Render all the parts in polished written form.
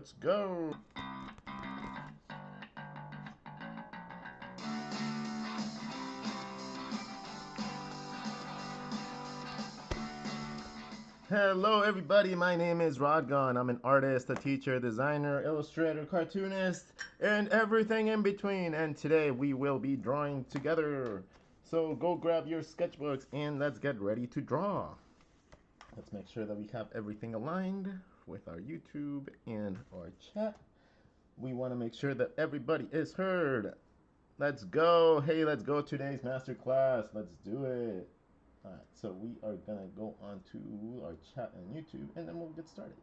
Let's go. Hello, everybody. My name is Rodgon. I'm an artist, a teacher, designer, illustrator, cartoonist, and everything in between. And today we will be drawing together. So go grab your sketchbooks and let's get ready to draw. Let's make sure that we have everything aligned with our YouTube and our chat. We want to make sure that everybody is heard. Let's go. Hey, let's go today's master class. Let's do it. All right, so we are gonna go on to our chat on YouTube and then we'll get started.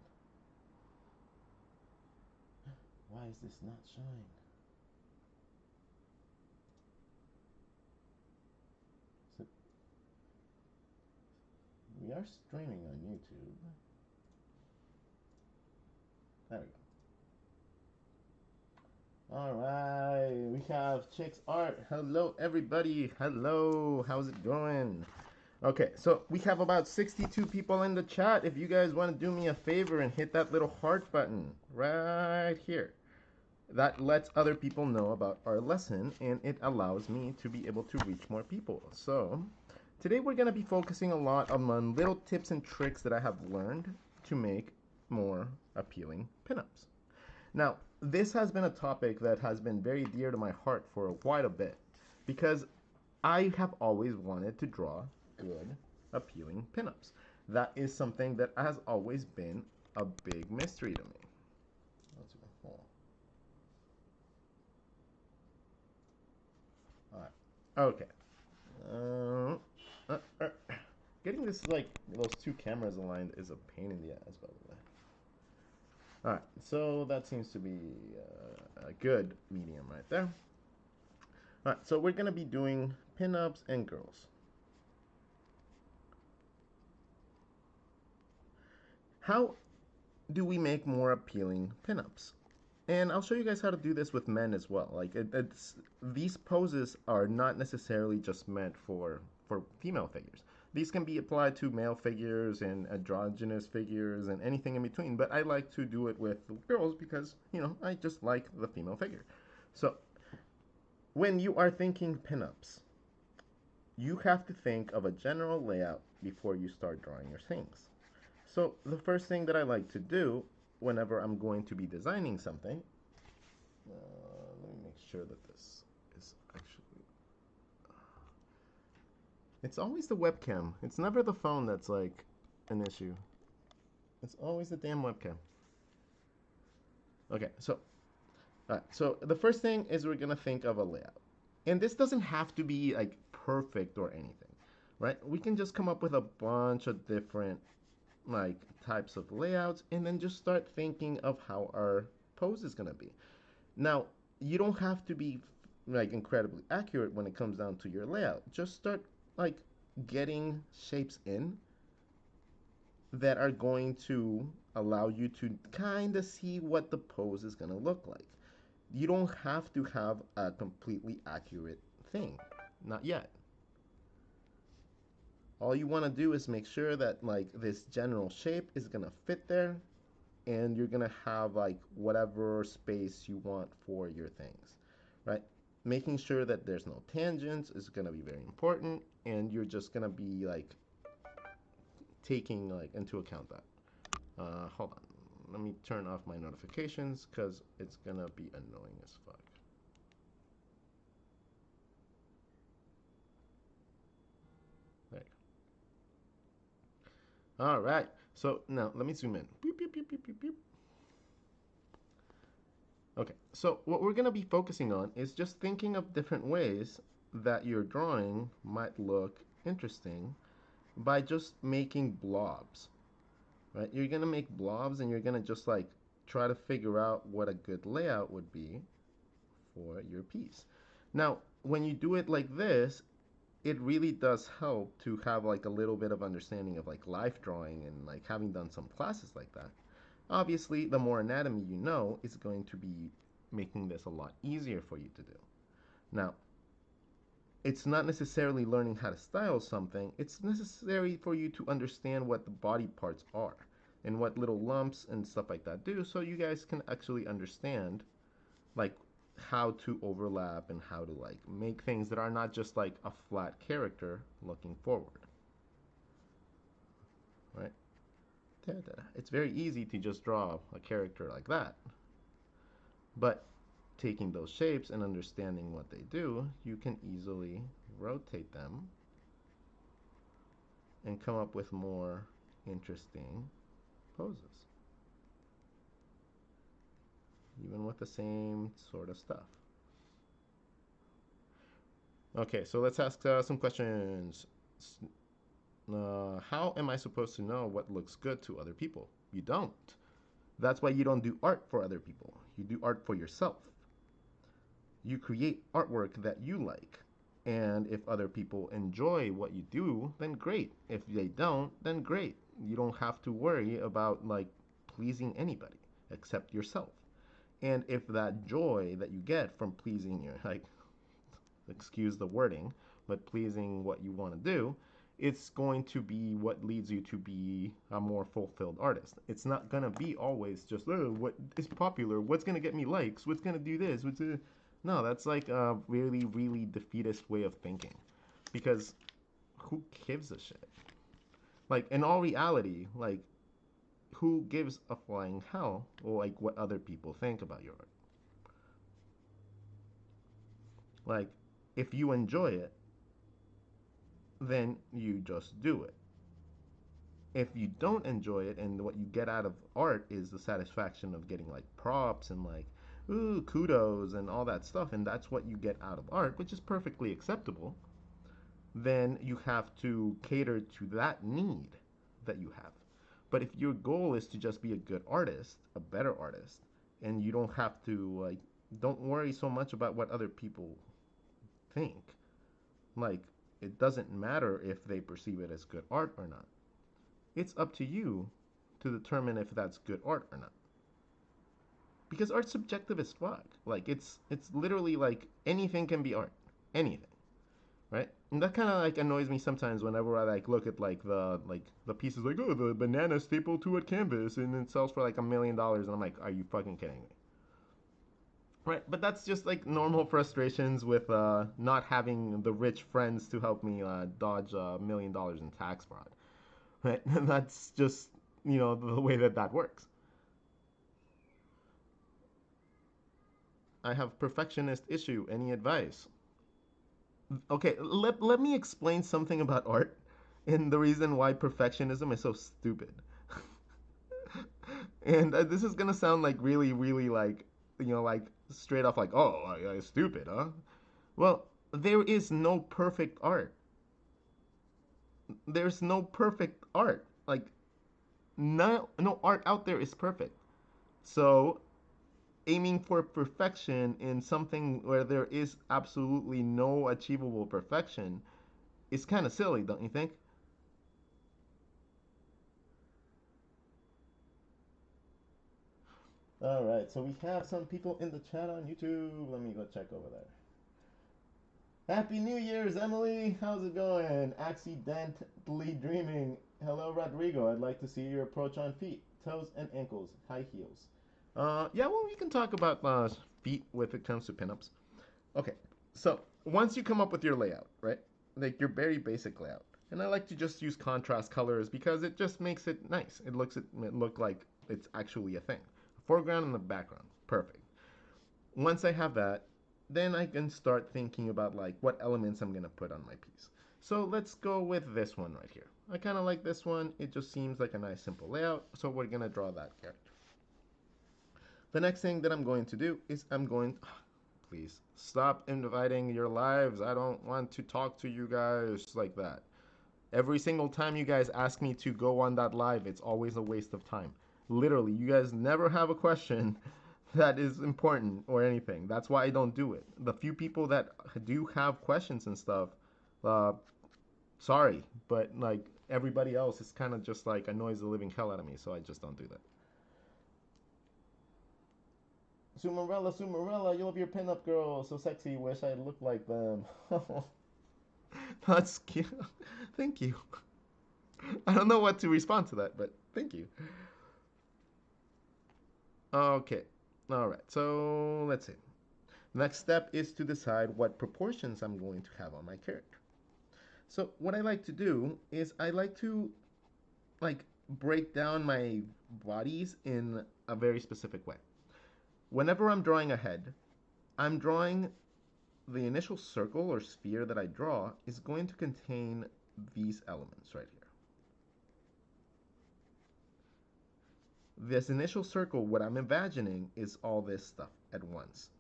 Why is this not showing? So we are streaming on YouTube. There we go. All right, we have Chicks Art. Hello, everybody. Hello, how's it going? Okay, so we have about 62 people in the chat. If you guys want to do me a favor and hit that little heart button right here, that lets other people know about our lesson and it allows me to be able to reach more people. So today we're going to be focusing a lot on little tips and tricks that I have learned to make more appealing pinups. Now, this has been a topic that has been very dear to my heart for quite a bit because I have always wanted to draw good, appealing pinups. That is something that has always been a big mystery to me. All right. Okay. Getting this like those two cameras aligned is a pain in the ass, by the way. All right. So that seems to be a good medium right there. All right. So we're gonna be doing pinups and girls. How do we make more appealing pinups? And I'll show you guys how to do this with men as well. Like these poses are not necessarily just meant for female figures. These can be applied to male figures and androgynous figures and anything in between. But I like to do it with girls because, you know, I just like the female figure. So when you are thinking pinups, you have to think of a general layout before you start drawing your things. So the first thing that I like to do whenever I'm going to be designing something, let me make sure that this is actually, it's always the webcam. It's never the phone that's like an issue. It's always the damn webcam. Okay, so, so the first thing is we're gonna think of a layout. And this doesn't have to be like perfect or anything, right? We can just come up with a bunch of different like types of layouts and then just start thinking of how our pose is going to be. Now, you don't have to be like incredibly accurate when it comes down to your layout. Just start like getting shapes in that are going to allow you to kind of see what the pose is going to look like. You don't have to have a completely accurate thing. Not yet. All you want to do is make sure that like this general shape is going to fit there and you're gonna have like whatever space you want for your things, right? Making sure that there's no tangents is gonna be very important, and you're just gonna be like taking like into account that. Hold on, let me turn off my notifications because it's gonna be annoying as fuck. There you go. All right, so now let me zoom in. Beep, beep, beep, beep, beep, beep. Okay, so what we're going to be focusing on is just thinking of different ways that your drawing might look interesting by just making blobs, right? You're going to make blobs and you're going to just like try to figure out what a good layout would be for your piece. Now, when you do it like this, it really does help to have like a little bit of understanding of like life drawing and like having done some classes like that. Obviously, the more anatomy you know is going to be making this a lot easier for you to do. Now, it's not necessarily learning how to style something, it's necessary for you to understand what the body parts are and what little lumps and stuff like that do, so you guys can actually understand like how to overlap and how to like make things that are not just like a flat character looking forward, right? It's very easy to just draw a character like that, but taking those shapes and understanding what they do, you can easily rotate them and come up with more interesting poses, even with the same sort of stuff. Okay, so let's ask some questions. How am I supposed to know what looks good to other people? You don't. That's why you don't do art for other people. You do art for yourself. You create artwork that you like. And if other people enjoy what you do, then great. If they don't, then great. You don't have to worry about like pleasing anybody except yourself. And if that joy that you get from pleasing your, like, excuse the wording, but pleasing what you want to do, it's going to be what leads you to be a more fulfilled artist. It's not going to be always just, oh, what is popular? What's going to get me likes? What's going to do this? No, that's like a really, really defeatist way of thinking. Because who gives a shit? Like, in all reality, like, who gives a flying hell or like what other people think about your art? Like, if you enjoy it, then you just do it. If you don't enjoy it and what you get out of art is the satisfaction of getting like props and like, ooh, kudos and all that stuff, and that's what you get out of art, which is perfectly acceptable, then you have to cater to that need that you have. But if your goal is to just be a good artist, a better artist, and you don't have to like, don't worry so much about what other people think. Like, it doesn't matter if they perceive it as good art or not. It's up to you to determine if that's good art or not. Because art's subjective as fuck. Like, it's literally like anything can be art. Anything. Right? And that kind of like annoys me sometimes whenever I like look at like the pieces like, oh, the banana stapled to a canvas and it sells for like $1 million, and I'm like, are you fucking kidding me? Right, but that's just like normal frustrations with not having the rich friends to help me dodge $1 million in tax fraud. Right, and that's just the way that works. I have perfectionist issue. Any advice? Okay, let me explain something about art and the reason why perfectionism is so stupid. And this is gonna sound like really, really like like straight off like, oh, stupid, huh? Well, there is no perfect art. There's no perfect art. Like, no art out there is perfect. So aiming for perfection in something where there is absolutely no achievable perfection is kind of silly, don't you think? All right, so we have some people in the chat on YouTube. Let me go check over there. Happy New Year's, Emily. How's it going? Accidentally dreaming. Hello, Rodrigo. I'd like to see your approach on feet, toes, and ankles, high heels. Yeah, well, we can talk about feet when it comes to pinups. Okay, so once you come up with your layout, right? Like your very basic layout, and I like to just use contrast colors because it just makes it nice. It look like it's actually a thing. Foreground and the background, perfect. Once I have that, then I can start thinking about like what elements I'm gonna put on my piece. So let's go with this one right here. I kind of like this one. It just seems like a nice simple layout. So we're gonna draw that character. The next thing that I'm going to do is please stop inviting your lives. I don't want to talk to you guys like that. Every single time you guys ask me to go on that live, it's always a waste of time. Literally, you guys never have a question that is important or anything. That's why I don't do it. The few people that do have questions and stuff, uh, sorry, but like everybody else is kind of just like annoys the living hell out of me, so I just don't do that. Sumarella, you love your pinup girls. So sexy, wish I looked like them. That's cute. Thank you. I don't know what to respond to that, but thank you. Okay. All right. So let's see. Next step is to decide what proportions I'm going to have on my character. So what I like to do is I like to like break down my bodies in a very specific way. Whenever I'm drawing a head, I'm drawing the initial circle or sphere that I draw is going to contain these elements right here. This initial circle, what I'm imagining is all this stuff at once.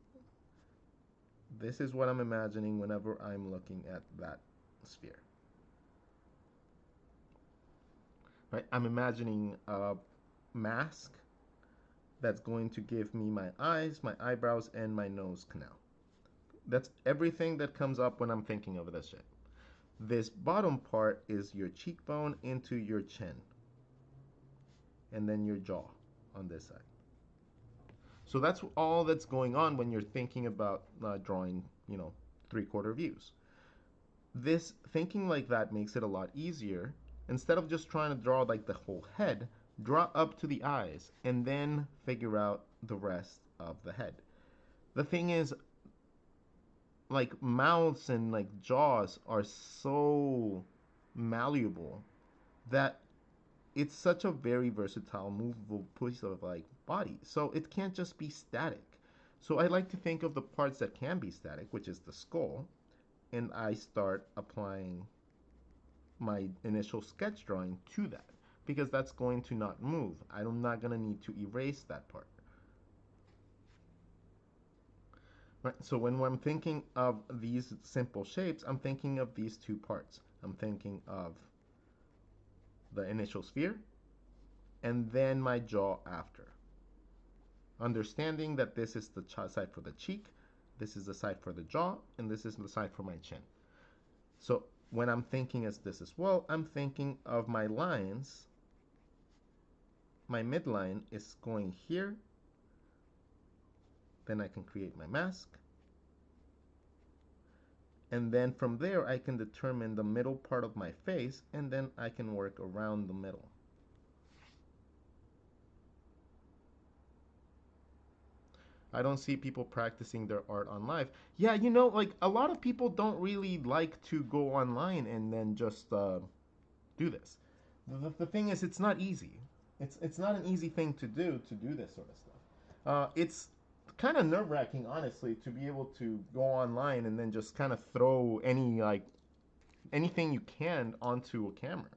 This is what I'm imagining whenever I'm looking at that sphere. Right? I'm imagining a mask that's going to give me my eyes, my eyebrows, and my nose canal. That's everything that comes up when I'm thinking of this shit. This bottom part is your cheekbone into your chin, and then your jaw on this side. So that's all that's going on when you're thinking about drawing, 3/4 views. This thinking like that makes it a lot easier. Instead of just trying to draw like the whole head, draw up to the eyes and then figure out the rest of the head. The thing is, like mouths and like jaws are so malleable that it's such a very versatile, movable piece of like body. So it can't just be static. So I like to think of the parts that can be static, which is the skull, and I start applying my initial sketch drawing to that because that's going to not move. I'm not going to need to erase that part. Right, so when I'm thinking of these simple shapes, I'm thinking of these two parts. I'm thinking of the initial sphere and then my jaw after. Understanding that this is the side for the cheek, this is the side for the jaw, and this is the side for my chin. So when I'm thinking as this as well, I'm thinking of my lines. My midline is going here. Then I can create my mask. And then from there, I can determine the middle part of my face, and then I can work around the middle. I don't see people practicing their art on live. Yeah, like a lot of people don't really like to go online and then just do this. The thing is, it's not easy. It's not an easy thing to do this sort of stuff. It's kind of nerve wracking, honestly, to be able to go online and then just kind of throw anything you can onto a camera.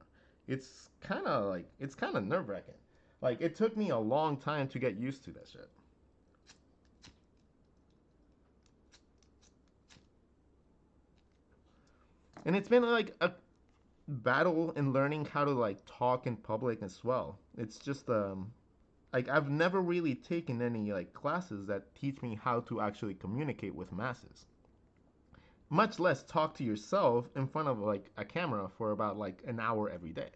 It's kind of nerve wracking. Like it took me a long time to get used to that shit. And it's been like a battle in learning how to like talk in public as well. It's just like I've never really taken any like classes that teach me how to actually communicate with masses. Much less talk to yourself in front of like a camera for about like an hour every day.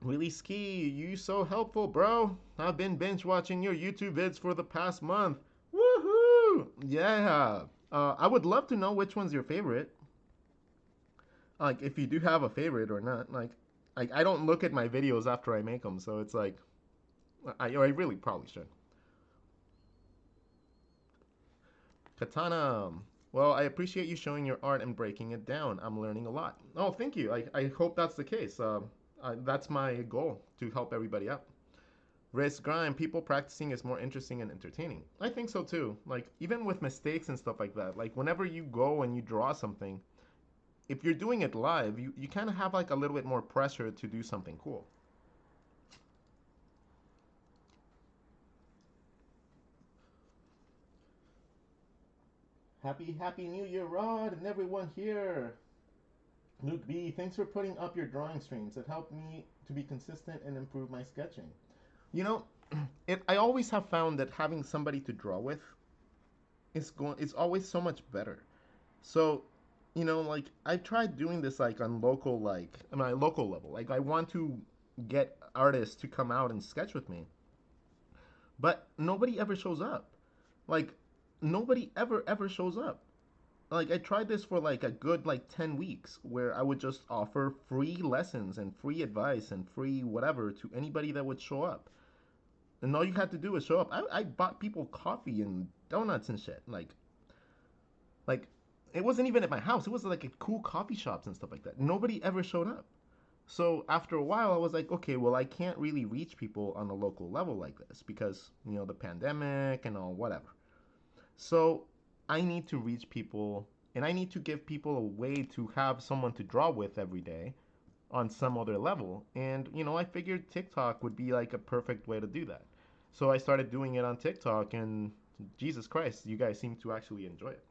Really Ski, you so helpful, bro. I've been binge watching your YouTube vids for the past month. Woohoo! Yeah. I would love to know which one's your favorite. Like if you do have a favorite or not. Like I don't look at my videos after I make them, so it's like I really probably should. Katana. Well, I appreciate you showing your art and breaking it down. I'm learning a lot. Oh, thank you. I hope that's the case. That's my goal to help everybody out. Risk Grime, people practicing is more interesting and entertaining. I think so too. Like, even with mistakes and stuff like that, like, whenever you go and you draw something, if you're doing it live, you kind of have like a little bit more pressure to do something cool. Happy New Year, Rod, and everyone here. Luke B, thanks for putting up your drawing streams. It helped me to be consistent and improve my sketching. You know, I always have found that having somebody to draw with is always so much better. So, like I've tried doing this like on local like on my local level. Like I want to get artists to come out and sketch with me, but nobody ever shows up. Like nobody ever shows up. like I tried this for like a good like 10 weeks where I would just offer free lessons and free advice and free whatever to anybody that would show up. And all you had to do was show up. I bought people coffee and donuts and shit. Like it wasn't even at my house. It was like at cool coffee shops and stuff like that. Nobody ever showed up. So after a while, I was like, okay, well, I can't really reach people on a local level like this because, the pandemic and all, whatever. So I need to reach people and I need to give people a way to have someone to draw with every day on some other level. And, I figured TikTok would be like a perfect way to do that. So I started doing it on TikTok and Jesus Christ, you guys seem to actually enjoy it.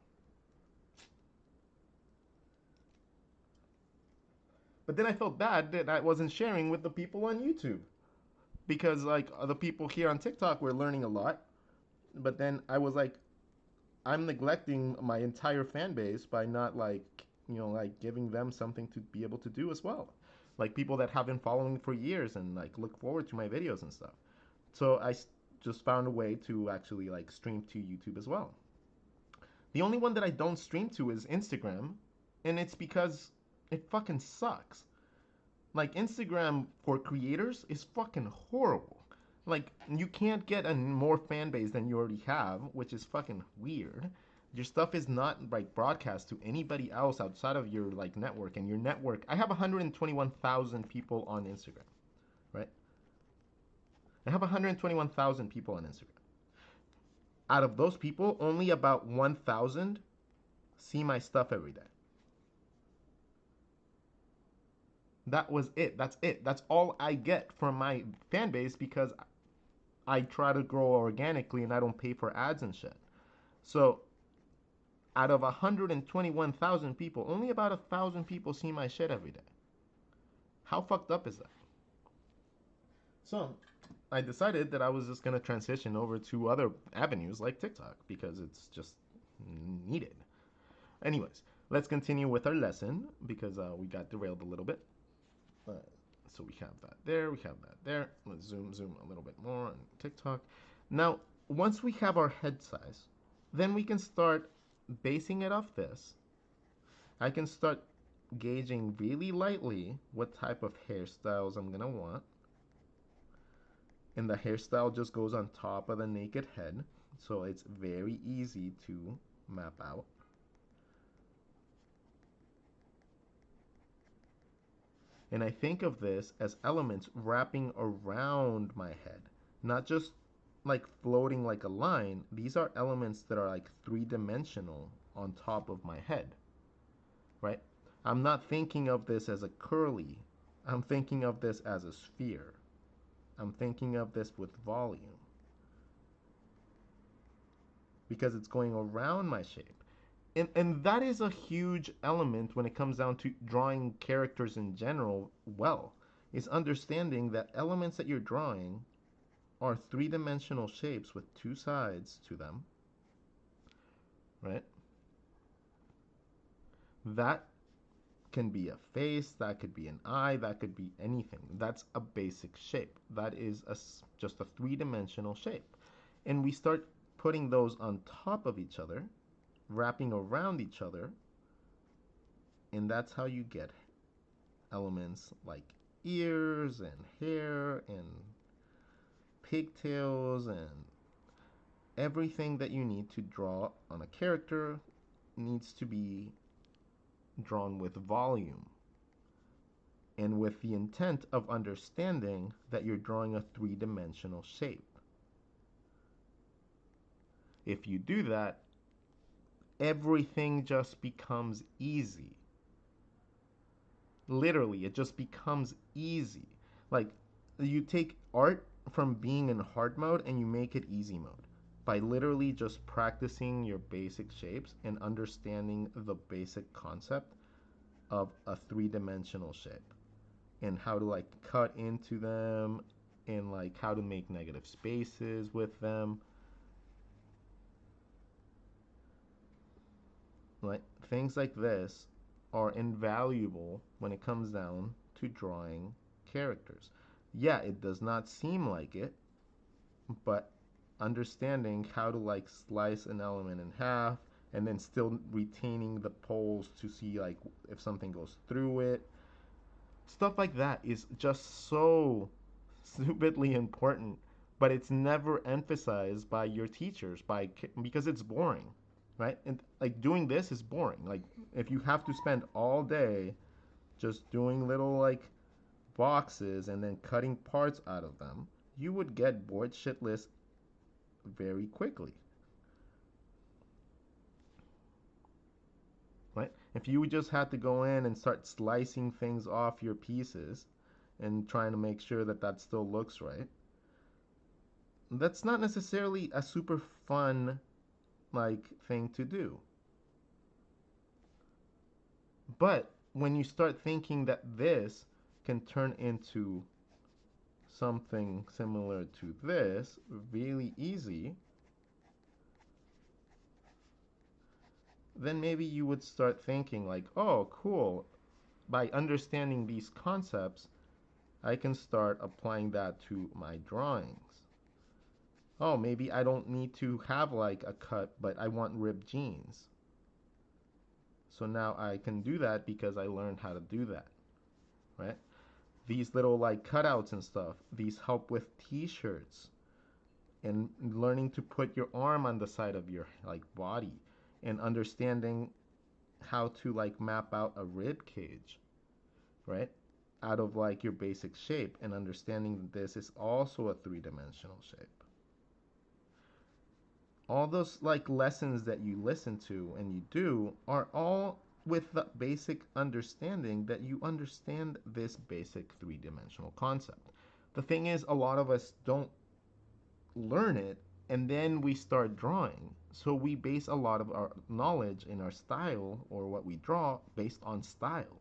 But then I felt bad that I wasn't sharing with the people on YouTube because like the people here on TikTok were learning a lot, but then I was like I'm neglecting my entire fan base by not like giving them something to be able to do as well. Like people that have been following for years and like look forward to my videos and stuff. So just found a way to actually like stream to YouTube as well. The only one that I don't stream to is Instagram, and it's because it fucking sucks. Like Instagram for creators is fucking horrible. Like you can't get a more fan base than you already have, which is fucking weird. Your stuff is not like broadcast to anybody else outside of your like network, and your network. I have 121,000 people on Instagram, right? I have 121,000 people on Instagram. Out of those people, only about 1,000 see my stuff every day. That was it. That's it. That's all I get from my fan base because I try to grow organically and I don't pay for ads and shit. So out of 121,000 people, only about 1,000 people see my shit every day. How fucked up is that? So I decided that I was just going to transition over to other avenues like TikTok because it's just needed. Anyways, let's continue with our lesson because we got derailed a little bit. So we have that there, we have that there. Let's zoom a little bit more on TikTok. Now, once we have our head size, then we can start basing it off this. I can start gauging really lightly what type of hairstyles I'm gonna want. And the hairstyle just goes on top of the naked head, so it's very easy to map out. And I think of this as elements wrapping around my head, not just like floating like a line. These are elements that are like three-dimensional on top of my head, right? I'm not thinking of this as a curly. I'm thinking of this as a sphere. I'm thinking of this with volume because it's going around my shape. And that is a huge element when it comes down to drawing characters in general well, is understanding that elements that you're drawing are three-dimensional shapes with two sides to them, right? That can be a face, that could be an eye, that could be anything. That's a basic shape. That is just a three-dimensional shape. And we start putting those on top of each other, wrapping around each other, and that's how you get elements like ears and hair and pigtails and everything that you need to draw on a character needs to be drawn with volume and with the intent of understanding that you're drawing a three-dimensional shape. If you do that, everything just becomes easy. Literally, it just becomes easy. Like, you take art from being in hard mode and you make it easy mode by literally just practicing your basic shapes and understanding the basic concept of a three-dimensional shape and how to like cut into them and like how to make negative spaces with them. Like things like this are invaluable when it comes down to drawing characters. Yeah, it does not seem like it, but understanding how to like slice an element in half and then still retaining the poles to see like if something goes through it. Stuff like that is just so stupidly important, but it's never emphasized by your teachers because it's boring, right? And like doing this is boring. Like if you have to spend all day just doing little like boxes and then cutting parts out of them, you would get bored shitless very quickly, right? If you just had to go in and start slicing things off your pieces and trying to make sure that that still looks right, that's not necessarily a super fun like thing to do. But when you start thinking that this can turn into something similar to this really easy, then maybe you would start thinking like, oh, cool. By understanding these concepts, I can start applying that to my drawings. Oh, maybe I don't need to have like a cut, but I want ripped jeans. So now I can do that because I learned how to do that, right? These little like cutouts and stuff, these help with t-shirts and learning to put your arm on the side of your like body and understanding how to like map out a rib cage, right? Out of like your basic shape and understanding that this is also a three-dimensional shape. All those like lessons that you listen to and you do are all with the basic understanding that you understand this basic three-dimensional concept. The thing is, a lot of us don't learn it and then we start drawing. So we base a lot of our knowledge in our style or what we draw based on style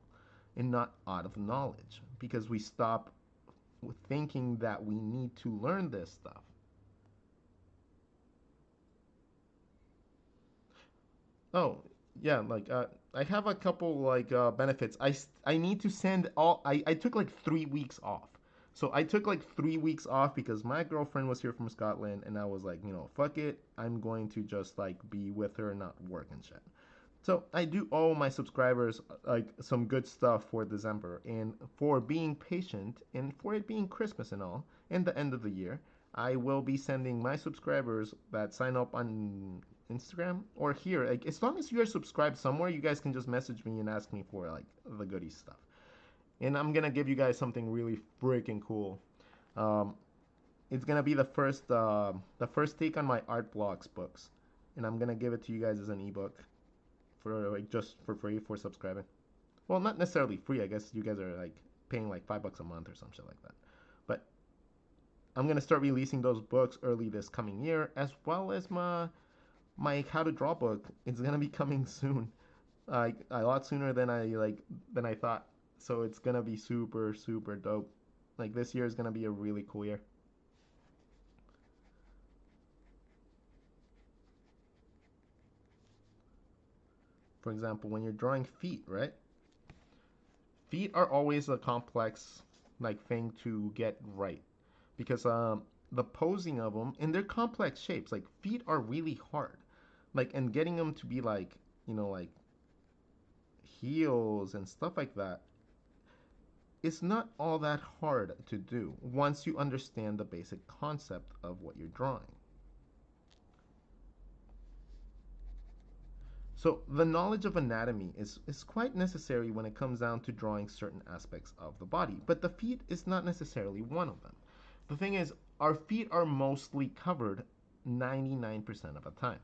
and not out of knowledge because we stop thinking that we need to learn this stuff. Oh, yeah, like I have a couple like benefits. I need to send all I took like 3 weeks off. So I took like 3 weeks off because my girlfriend was here from Scotland and I was like, fuck it. I'm going to just like be with her and not work and shit. So I do owe my subscribers like some good stuff for December and for being patient and for it being Christmas and all and the end of the year. I will be sending my subscribers that sign up on Instagram or here. Like as long as you are subscribed somewhere, you guys can just message me and ask me for like the goodie stuff. And I'm gonna give you guys something really freaking cool. Um, it's gonna be the first take on my art blocks books, and I'm gonna give it to you guys as an ebook for like just for free for subscribing. Well, not necessarily free. I guess you guys are like paying like $5 a month or some shit like that. But I'm gonna start releasing those books early this coming year, as well as my how to draw book. It's gonna be coming soon, like a lot sooner than I thought. So it's gonna be super super dope. Like this year is gonna be a really cool year. For example, when you're drawing feet, right? Feet are always a complex like thing to get right because the posing of them and they're complex shapes. Like feet are really hard. Like and getting them to be like like heels and stuff like that, it's not all that hard to do once you understand the basic concept of what you're drawing. So the knowledge of anatomy is quite necessary when it comes down to drawing certain aspects of the body, but the feet is not necessarily one of them. The thing is, our feet are mostly covered 99% of the time.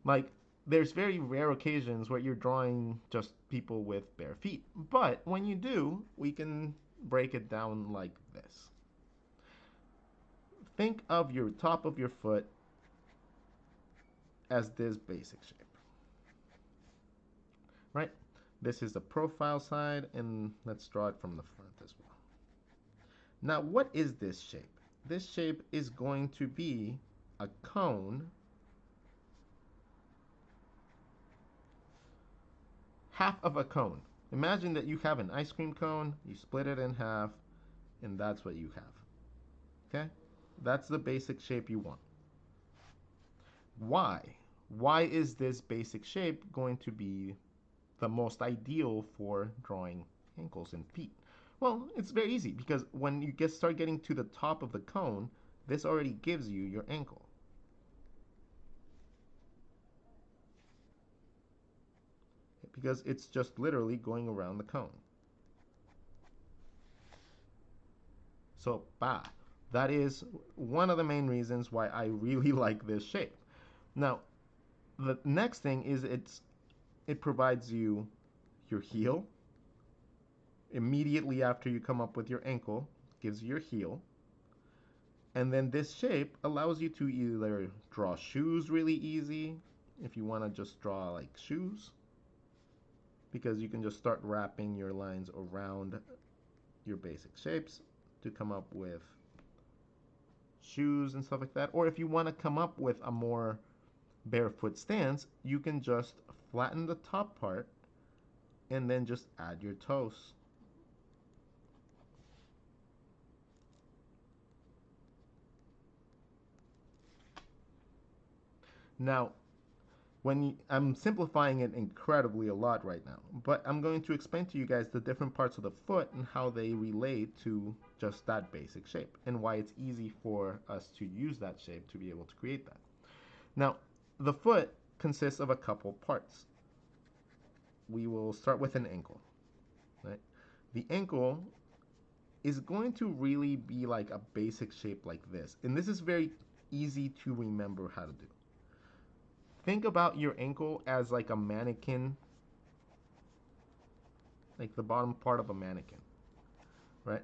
Like, there's very rare occasions where you're drawing just people with bare feet, but when you do, we can break it down like this. Think of your top of your foot as this basic shape, right? This is the profile side, and let's draw it from the front as well. Now, what is this shape? This shape is going to be a cone, half of a cone. Imagine that you have an ice cream cone, you split it in half, and that's what you have. Okay? That's the basic shape you want. Why? why is this basic shape going to be the most ideal for drawing ankles and feet? Well, it's very easy because when you start getting to the top of the cone, this already gives you your ankle. Because it's just literally going around the cone. So, that is one of the main reasons why I really like this shape. Now, the next thing is it provides you your heel. Immediately after you come up with your ankle, gives you your heel. And then this shape allows you to either draw shoes really easy, if you want to just draw like shoes, because you can just start wrapping your lines around your basic shapes to come up with shoes and stuff like that. Or if you want to come up with a more barefoot stance, you can just flatten the top part and then just add your toes. Now, I'm simplifying it incredibly a lot right now, but I'm going to explain to you guys the different parts of the foot and how they relate to just that basic shape and why it's easy for us to use that shape to be able to create that. Now, the foot consists of a couple parts. We will start with an ankle, right? The ankle is going to really be like a basic shape like this, and this is very easy to remember how to do. Think about your ankle as like a mannequin, like the bottom part of a mannequin, right?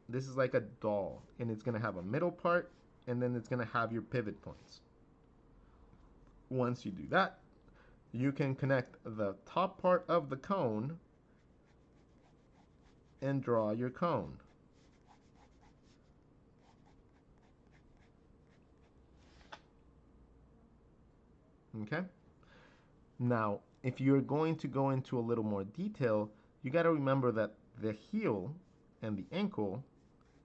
This is like a doll, and it's going to have a middle part, and then it's going to have your pivot points. Once you do that, you can connect the top part of the cone and draw your cone. Okay? Now, if you're going to go into a little more detail, you got to remember that the heel and the ankle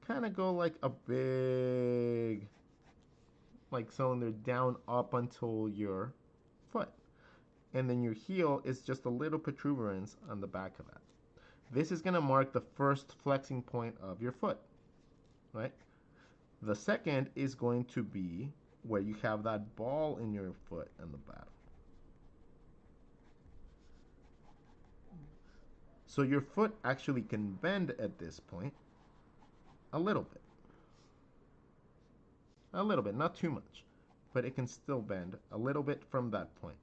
kind of go like a big like cylinder down up until your foot. And then your heel is just a little protuberance on the back of that. This is going to mark the first flexing point of your foot, right? The second is going to be where you have that ball in your foot in the bottom. So your foot actually can bend at this point a little bit. A little bit, not too much, but it can still bend a little bit from that point.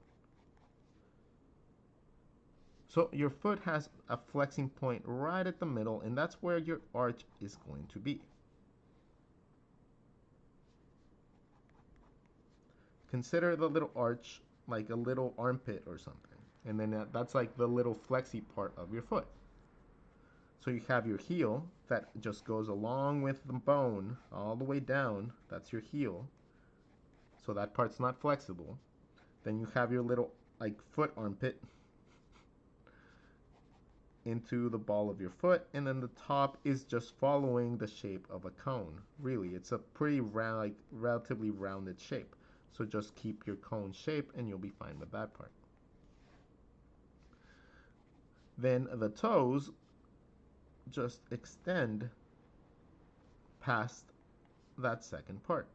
So your foot has a flexing point right at the middle, and that's where your arch is going to be. Consider the little arch like a little armpit or something. And then that's like the little flexy part of your foot. So you have your heel that just goes along with the bone all the way down. That's your heel. So that part's not flexible. Then you have your little like foot armpit into the ball of your foot, and then the top is just following the shape of a cone. Really, it's a pretty round, like relatively rounded shape. So just keep your cone shape and you'll be fine with that part. Then the toes just extend past that second part.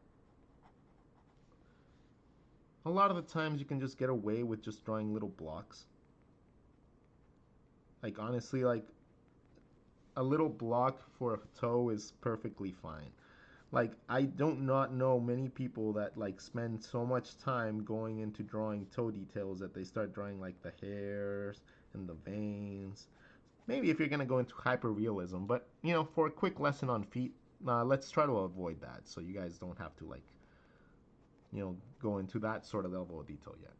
A lot of the times you can just get away with just drawing little blocks. Like honestly, like a little block for a toe is perfectly fine. Like I don't not know many people that like spend so much time going into drawing toe details that they start drawing like the hairs and the veins. Maybe if you're gonna go into hyper realism, but you know, for a quick lesson on feet, let's try to avoid that so you guys don't have to like, you know, go into that sort of level of detail yet.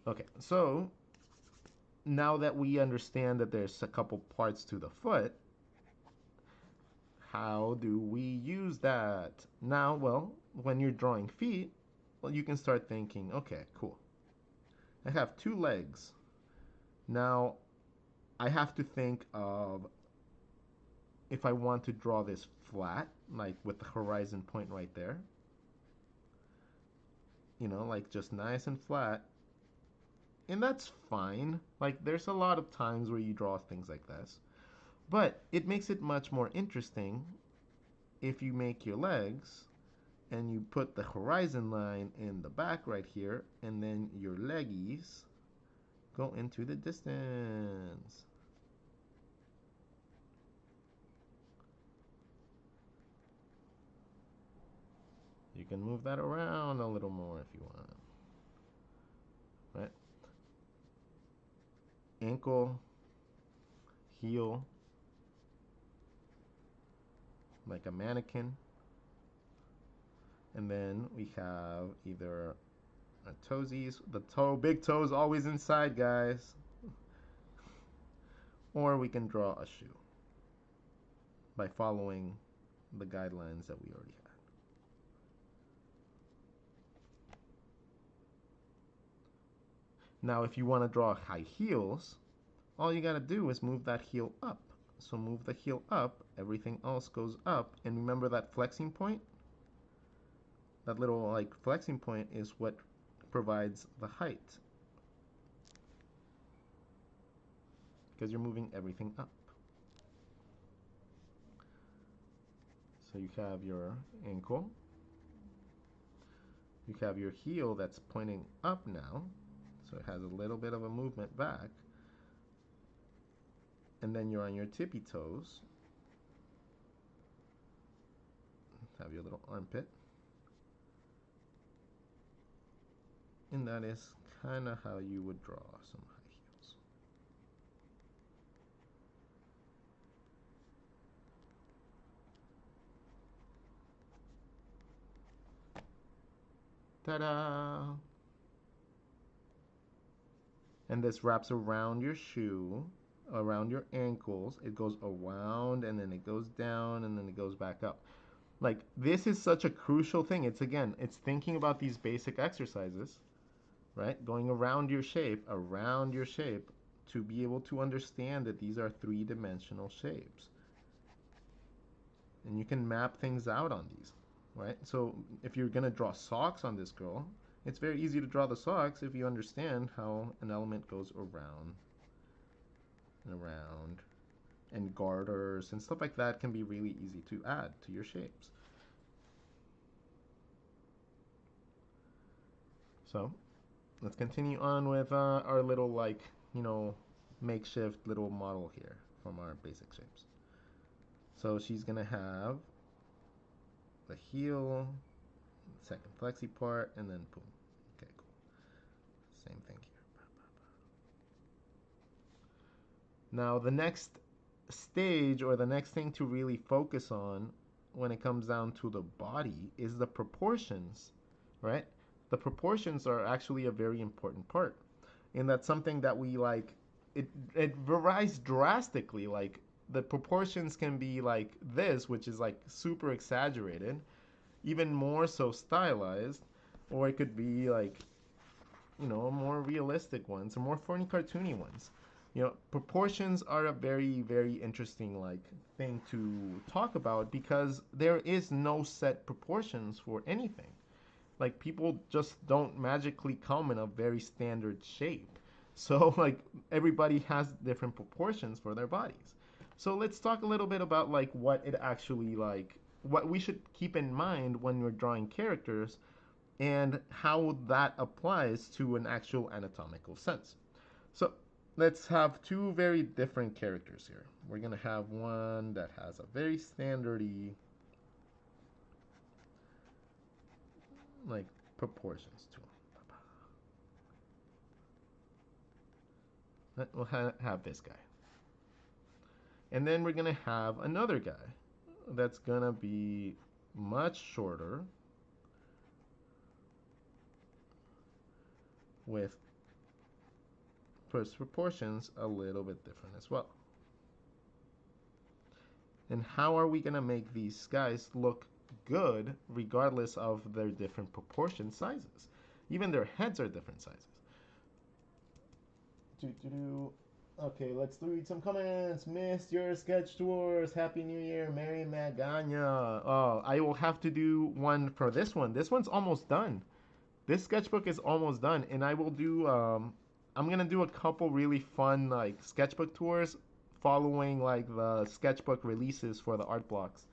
Okay, so now that we understand that there's a couple parts to the foot, how do we use that? Now, well, when you're drawing feet, well, you can start thinking, okay, cool. I have two legs. Now, I have to think of if I want to draw this flat, like with the horizon point right there, you know, like just nice and flat. And that's fine. Like there's a lot of times where you draw things like this. But it makes it much more interesting if you make your legs and you put the horizon line in the back right here, and then your leggies go into the distance. You can move that around a little more if you want. Right? Ankle, heel, like a mannequin. And then we have either our toesies, the toe, big toes always inside, guys. Or we can draw a shoe by following the guidelines that we already had. Now, if you want to draw high heels, all you got to do is move that heel up. So move the heel up, everything else goes up. And remember that flexing point? That little like flexing point is what provides the height, because you're moving everything up. So you have your ankle, you have your heel that's pointing up now, so it has a little bit of a movement back, and then you're on your tippy toes, have your little armpit, and that is kind of how you would draw some high heels. Ta-da! And this wraps around your shoe, around your ankles. It goes around and then it goes down and then it goes back up. Like this is such a crucial thing. It's again, it's thinking about these basic exercises, right? Going around your shape to be able to understand that these are three-dimensional shapes. And you can map things out on these, right? So if you're gonna draw socks on this girl, it's very easy to draw the socks if you understand how an element goes around and around. And garters and stuff like that can be really easy to add to your shapes. So let's continue on with our little like, you know, makeshift little model here from our basic shapes. So she's gonna have the heel, second flexi part, and then boom. Okay, cool. Same thing here. Now the next stage, or the next thing to really focus on when it comes down to the body, is the proportions, right? The proportions are actually a very important part, and that's something that we like. It varies drastically. Like the proportions can be like this, which is like super exaggerated, even more so stylized, or it could be like, you know, more realistic ones or more funny cartoony ones. You know, proportions are a very, very interesting like thing to talk about, because there is no set proportions for anything. Like people just don't magically come in a very standard shape. So like everybody has different proportions for their bodies. So let's talk a little bit about like what it actually like, what we should keep in mind when we're drawing characters, and how that applies to an actual anatomical sense. So let's have two very different characters here. We're gonna have one that has a very standardy like proportions to him. We'll have this guy. And then we're gonna have another guy that's gonna be much shorter with proportions a little bit different as well. And how are we gonna make these guys look good regardless of their different proportion sizes? Even their heads are different sizes. Okay, let's read some comments. Missed your sketch tours. Happy New Year, Mary Magana. Oh, I will have to do one for this one. This one's almost done. This sketchbook is almost done, and I will do. I'm gonna do a couple really fun like sketchbook tours, following like the sketchbook releases for the art blocks.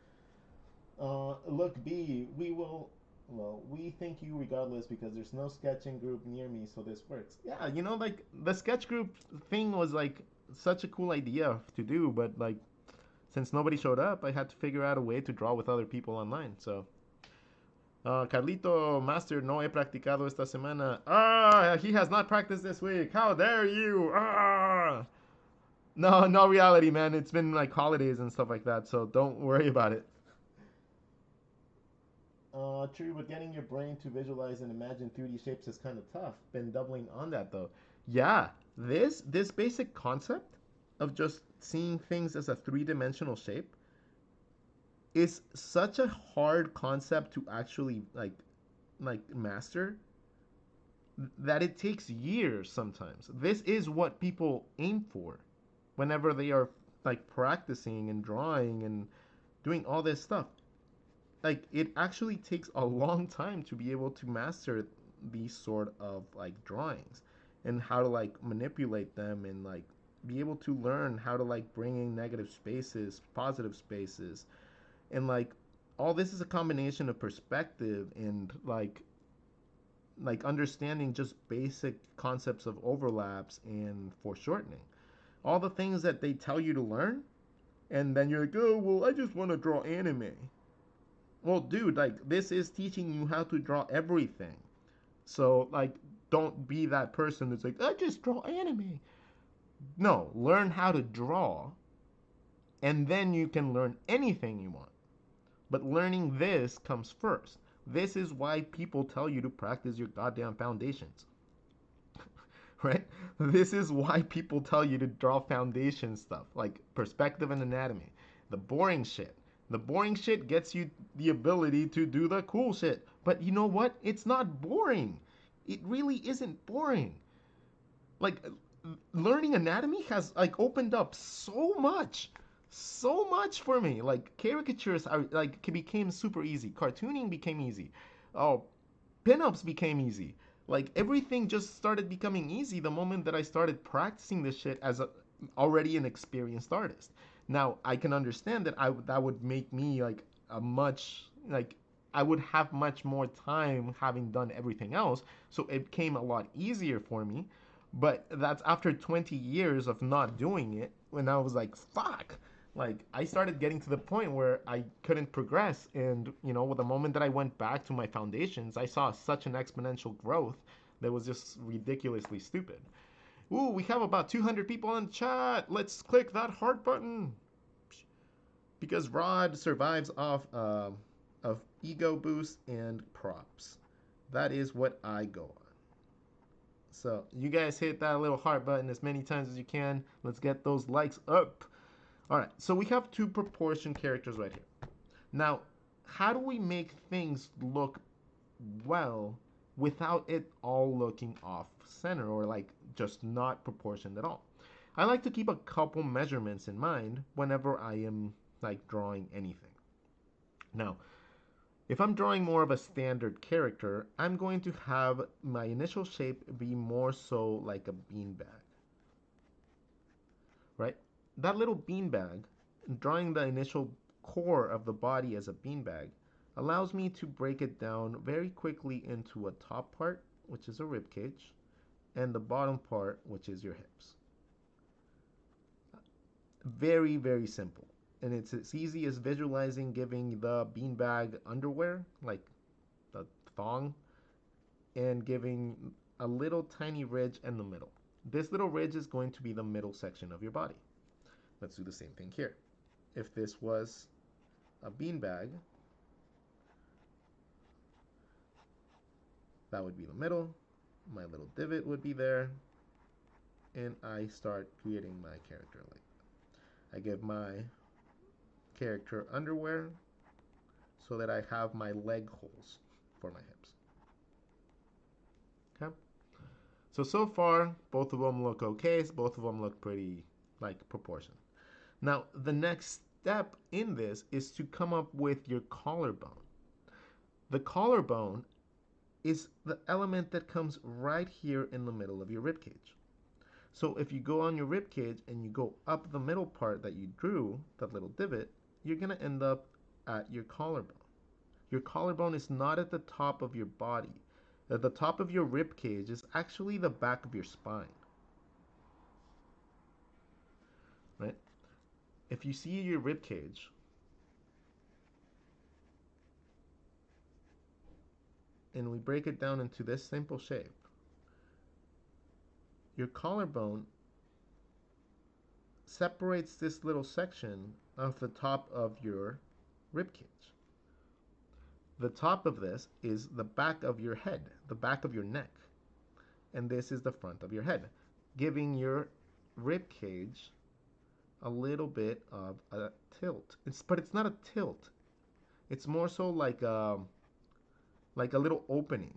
Look, B, we will. Well, we thank you regardless because there's no sketching group near me, so this works. Yeah, you know, like the sketch group thing was like such a cool idea to do, but like since nobody showed up, I had to figure out a way to draw with other people online. So, Carlito, Master, no he practicado esta semana. Ah, he has not practiced this week. How dare you? Ah, no, no reality, man. It's been like holidays and stuff like that, so don't worry about it. True, but getting your brain to visualize and imagine 3D shapes is kind of tough. Been doubling on that though. Yeah, this basic concept of just seeing things as a three-dimensional shape is such a hard concept to actually like master that it takes years sometimes. This is what people aim for whenever they are like practicing and drawing and doing all this stuff. Like it actually takes a long time to be able to master these sort of like drawings and how to like manipulate them and like be able to learn how to like bring in negative spaces, positive spaces, and like all this is a combination of perspective and like understanding just basic concepts of overlaps and foreshortening. All the things that they tell you to learn, and then you're like, oh well, I just want to draw anime. Well, dude, like this is teaching you how to draw everything. So like, don't be that person that's like, I just draw anime. No, learn how to draw, and then you can learn anything you want. But learning this comes first. This is why people tell you to practice your goddamn foundations. Right? This is why people tell you to draw foundation stuff, like perspective and anatomy. The boring shit. The boring shit gets you the ability to do the cool shit. But you know what? It's not boring. It really isn't boring. Like learning anatomy has like opened up so much for me. Like caricatures are like became super easy. Cartooning became easy. Oh, pinups became easy. Like everything just started becoming easy the moment that I started practicing this shit as a already an experienced artist. Now I can understand that that would make me like a much like I would have much more time having done everything else, so it became a lot easier for me. But that's after 20 years of not doing it when I was like, fuck. Like I started getting to the point where I couldn't progress, and you know, with the moment that I went back to my foundations, I saw such an exponential growth that was just ridiculously stupid. Ooh, we have about 200 people in chat. Let's click that heart button because Rod survives off of ego boost and props. That is what I go on. So you guys hit that little heart button as many times as you can. Let's get those likes up. All right, so we have two proportion characters right here. Now, how do we make things look well without it all looking off center or like just not proportioned at all? I like to keep a couple measurements in mind whenever I am like drawing anything. Now, if I'm drawing more of a standard character, I'm going to have my initial shape be more so like a beanbag, right? That little beanbag, drawing the initial core of the body as a beanbag, allows me to break it down very quickly into a top part, which is a rib cage, and the bottom part, which is your hips. Very, very simple. And it's as easy as visualizing giving the beanbag underwear, like the thong, and giving a little tiny ridge in the middle. This little ridge is going to be the middle section of your body. Let's do the same thing here. If this was a beanbag, that would be the middle. My little divot would be there. And I start creating my character like that. I give my character underwear so that I have my leg holes for my hips. Okay? So far, both of them look okay. Both of them look pretty like proportioned. Now, the next step in this is to come up with your collarbone. The collarbone is the element that comes right here in the middle of your rib cage. So if you go on your rib cage and you go up the middle part that you drew, that little divot, you're going to end up at your collarbone. Your collarbone is not at the top of your body. At the top of your rib cage is actually the back of your spine, right? If you see your rib cage, and we break it down into this simple shape, your collarbone separates this little section of the top of your rib cage. The top of this is the back of your head, the back of your neck, and this is the front of your head, giving your rib cage a little bit of a tilt. But it's not a tilt. It's more so like a little opening,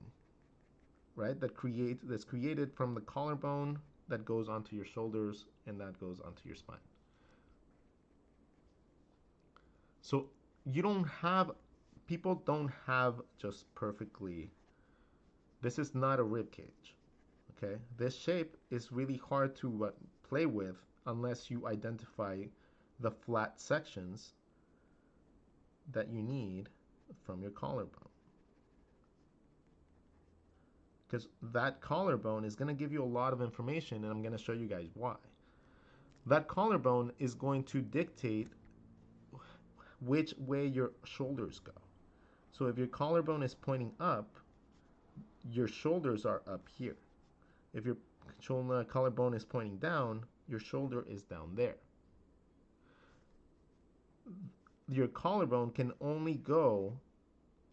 right? That's created from the collarbone that goes onto your shoulders and that goes onto your spine. So you don't have people don't have just perfectly. This is not a rib cage. Okay, this shape is really hard to play with unless you identify the flat sections that you need from your collarbone. Because that collarbone is going to give you a lot of information, and I'm going to show you guys why. That collarbone is going to dictate which way your shoulders go. So if your collarbone is pointing up, your shoulders are up here. If your collarbone is pointing down, your shoulder is down there. Your collarbone can only go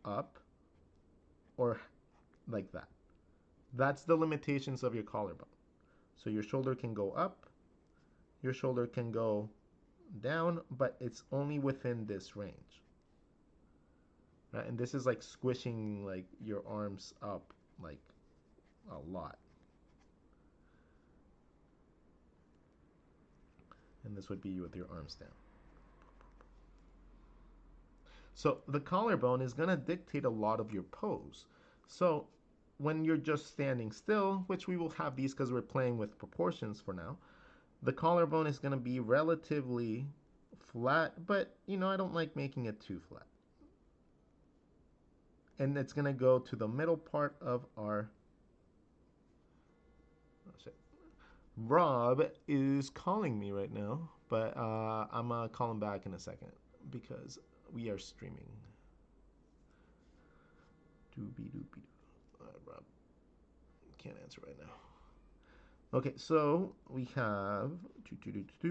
up or like that. That's the limitations of your collarbone. So your shoulder can go up, your shoulder can go down, but it's only within this range. Right? And this is like squishing like your arms up like a lot. And this would be with your arms down. So the collarbone is going to dictate a lot of your pose. So when you're just standing still, which we will have these because we're playing with proportions for now, the collarbone is going to be relatively flat, but I don't like making it too flat. And it's going to go to the middle part of our... Rob is calling me right now, but I'm going to call him back in a second because we are streaming. Doobie-doobie-doo. Rob can't answer right now. Okay, so we have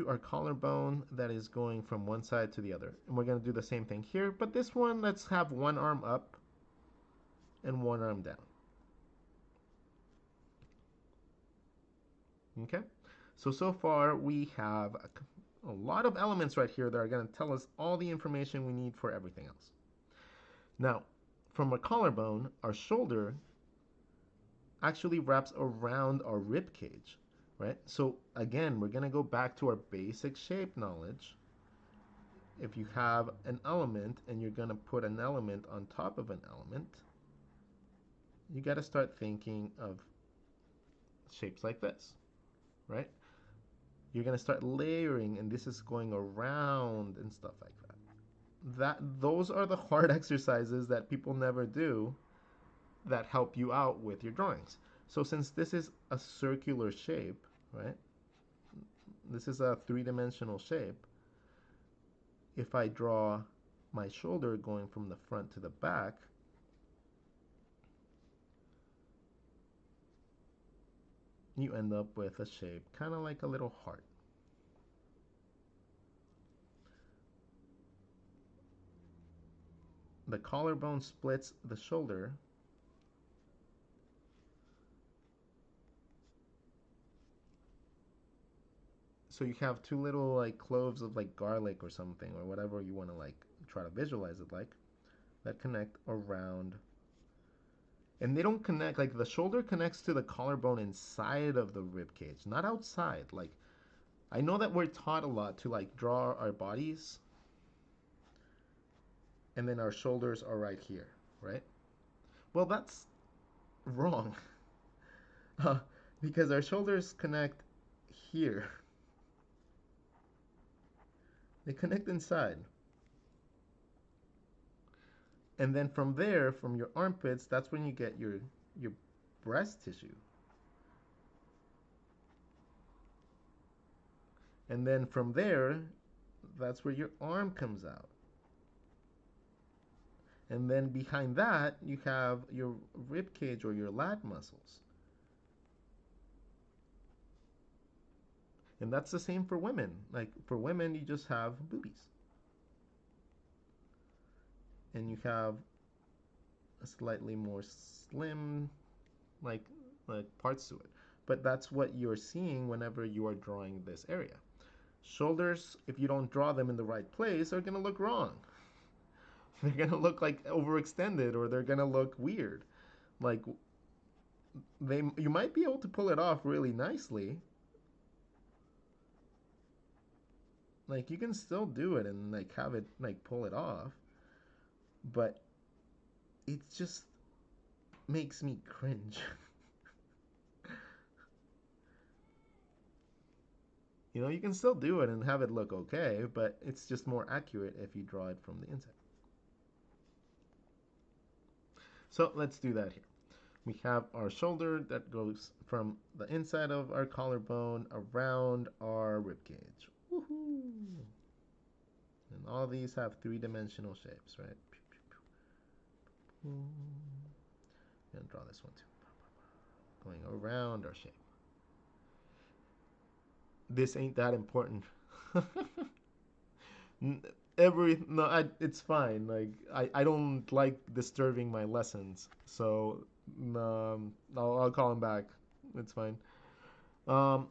our collarbone that is going from one side to the other. And we're going to do the same thing here, but this one, let's have one arm up and one arm down. Okay, so far we have a lot of elements right here that are going to tell us all the information we need for everything else. Now, from a collarbone, our shoulder actually wraps around our rib cage, right? So again, we're going to go back to our basic shape knowledge. If you have an element and you're going to put an element on top of an element, you got to start thinking of shapes like this, right? You're going to start layering, and this is going around and stuff like that. Those are the hard exercises that people never do that help you out with your drawings. So since this is a circular shape, right? This is a three-dimensional shape. If I draw my shoulder going from the front to the back, you end up with a shape kind of like a little heart. The collarbone splits the shoulder. So you have two little like cloves of like garlic or something, or whatever you want to like try to visualize it like, that connect around. And they don't connect, like the shoulder connects to the collarbone inside of the rib cage, not outside. Like, I know that we're taught a lot to like draw our bodies and then our shoulders are right here, right? Well, that's wrong. uh, because our shoulders connect here. They connect inside. And then from there, from your armpits, that's when you get your breast tissue. And then from there, that's where your arm comes out. And then behind that, you have your rib cage or your lat muscles. And that's the same for women. Like for women, you just have boobies. And you have a slightly more slim, like, like parts to it. But that's what you're seeing whenever you are drawing this area. Shoulders, if you don't draw them in the right place, are gonna look wrong. They're gonna look like overextended, or they're gonna look weird. Like you might be able to pull it off really nicely. Like you can still do it and like have it like pull it off, but it just makes me cringe. You know, you can still do it and have it look okay, but it's just more accurate if you draw it from the inside. So let's do that here. We have our shoulder that goes from the inside of our collarbone around our ribcage. Woohoo! And all these have three-dimensional shapes, right? And draw this one too. Going around our shape. This ain't that important. It's fine. Like I don't like disturbing my lessons, so I'll call him back. It's fine. Um,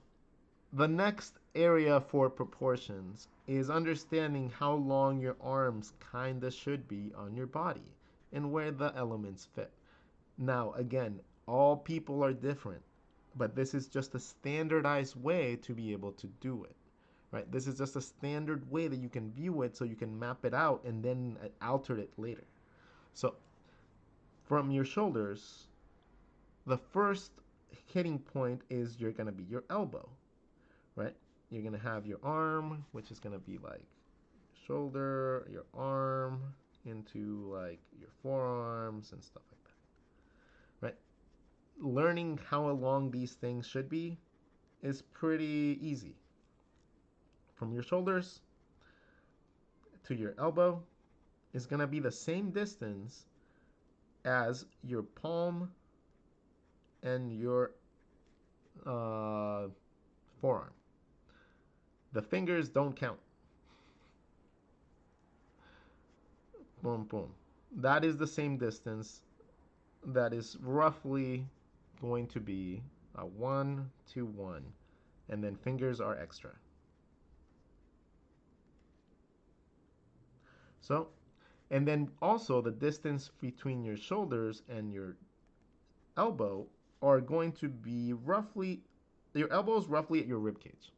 the next area for proportions is understanding how long your arms kinda should be on your body and where the elements fit. Now, again, all people are different, but this is just a standardized way to be able to do it. Right? This is just a standard way that you can view it so you can map it out and then alter it later. So, from your shoulders, the first hitting point is you're going to be your elbow, right? You're going to have your arm, which is going to be like shoulder, your arm into like your forearms and stuff like that, right? Learning how long these things should be is pretty easy. From your shoulders to your elbow is going to be the same distance as your palm and your forearm. The fingers don't count. Boom, boom. That is the same distance. That is roughly going to be a 1 to 1. And then fingers are extra. So, and then also the distance between your shoulders and your elbow are going to be roughly, your elbow is roughly at your rib cage.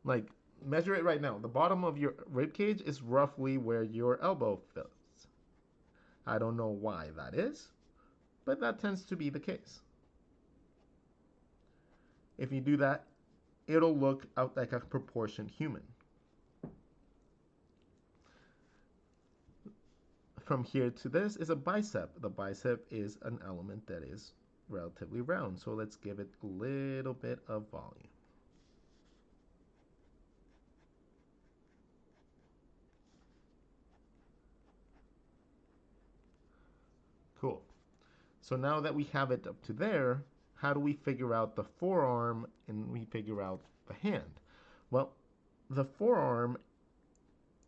Like, measure it right now. The bottom of your rib cage is roughly where your elbow fits. I don't know why that is, but that tends to be the case. If you do that, it'll look out like a proportioned human. From here to this is a bicep. The bicep is an element that is relatively round, so let's give it a little bit of volume. Cool. So now that we have it up to there, how do we figure out the forearm and we figure out the hand? Well, the forearm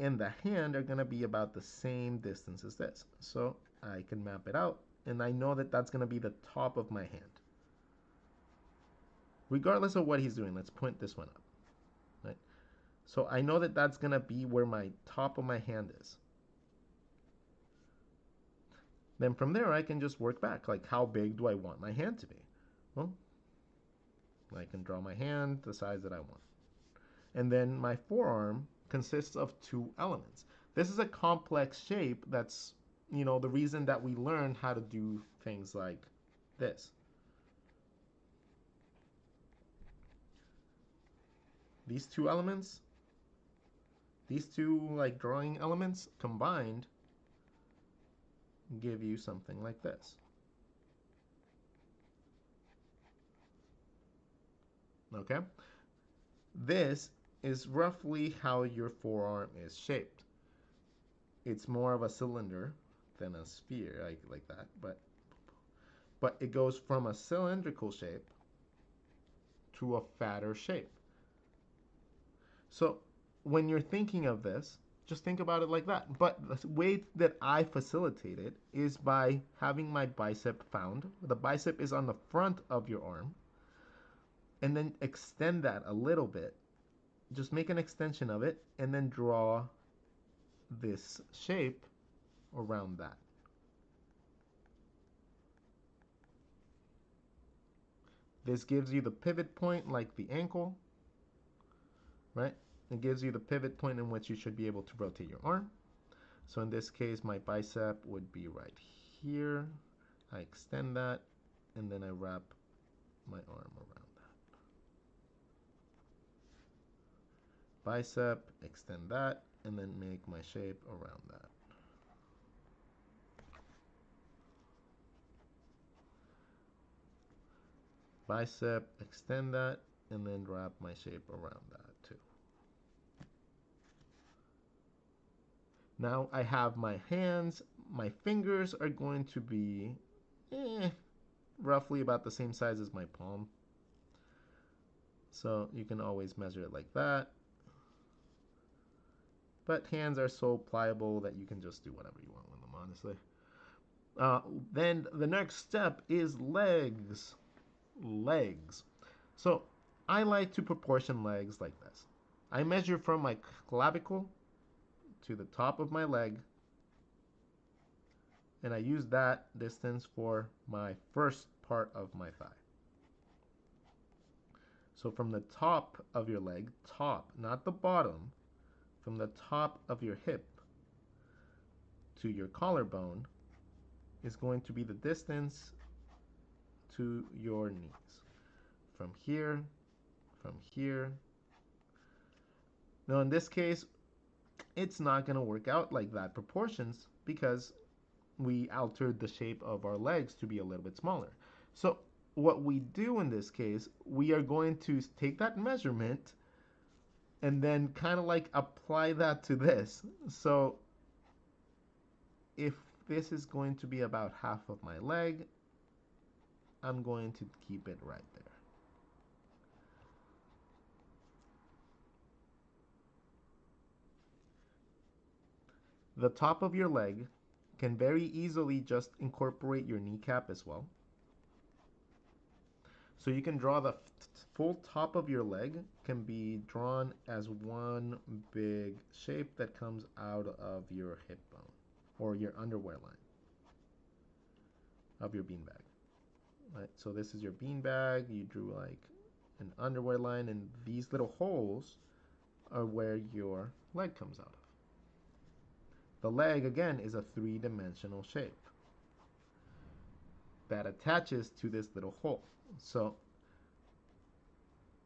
and the hand are going to be about the same distance as this. So I can map it out, and I know that that's going to be the top of my hand. Regardless of what he's doing, let's point this one up. Right? So I know that that's going to be where my top of my hand is. Then from there, I can just work back. Like, how big do I want my hand to be? Well, I can draw my hand the size that I want. And then my forearm consists of two elements. This is a complex shape that's, the reason that we learn how to do things like this. These two elements, these two like drawing elements combined give you something like this. Okay? This is roughly how your forearm is shaped. It's more of a cylinder than a sphere, like that, but it goes from a cylindrical shape to a fatter shape. So when you're thinking of this, just think about it like that. But the way that I facilitate it is by having my bicep found. The bicep is on the front of your arm, and then extend that a little bit. Just make an extension of it, and then draw this shape around that. This gives you the pivot point like the ankle, right? It gives you the pivot point in which you should be able to rotate your arm. So in this case, my bicep would be right here. I extend that, and then I wrap my arm around that. Bicep, extend that, and then make my shape around that. Bicep, extend that, and then wrap my shape around that too. Now I have my hands. My fingers are going to be roughly about the same size as my palm. So you can always measure it like that. But hands are so pliable that you can just do whatever you want with them, honestly. Then the next step is legs. Legs. So I like to proportion legs like this. I measure from my clavicle to the top of my leg, and I use that distance for my first part of my thigh. So from the top of your leg, top, not the bottom, from the top of your hip to your collarbone is going to be the distance to your knees. From here, from here. Now in this case, it's not going to work out like that proportions because we altered the shape of our legs to be a little bit smaller. So what we do in this case, we are going to take that measurement and then kind of like apply that to this. So if this is going to be about half of my leg, I'm going to keep it right there. The top of your leg can very easily just incorporate your kneecap as well. So you can draw the full top of your leg can be drawn as one big shape that comes out of your hip bone or your underwear line of your beanbag. Right? So this is your beanbag. You drew like an underwear line, and these little holes are where your leg comes out of. The leg, again, is a three-dimensional shape that attaches to this little hole. So